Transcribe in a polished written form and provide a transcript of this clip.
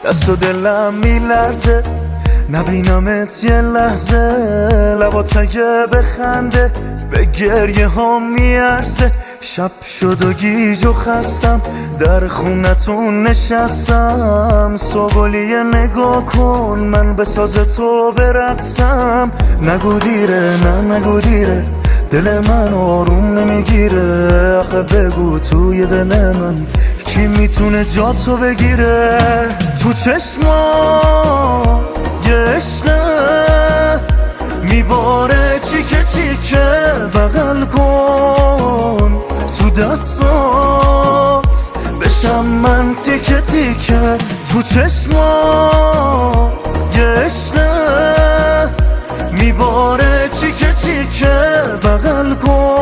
دست و دلم میلرزه نبینمت یه لحظه، لبات اگه بخنده به گریه ها میارزه. شب شد و گیج و خستم در خونتون نشستم، صبحولیه نگاه کن من به ساز تو برقصم. نگو دیره نه نگو دیره، دل من آروم نمیگیره. آخه بگو توی دل من کی میتونه جا تو بگیره؟ تو چشمات یه عشقه میباره چیکه چیکه، بغل کن تو دستات بشم من تیکه تیکه. تو چشمات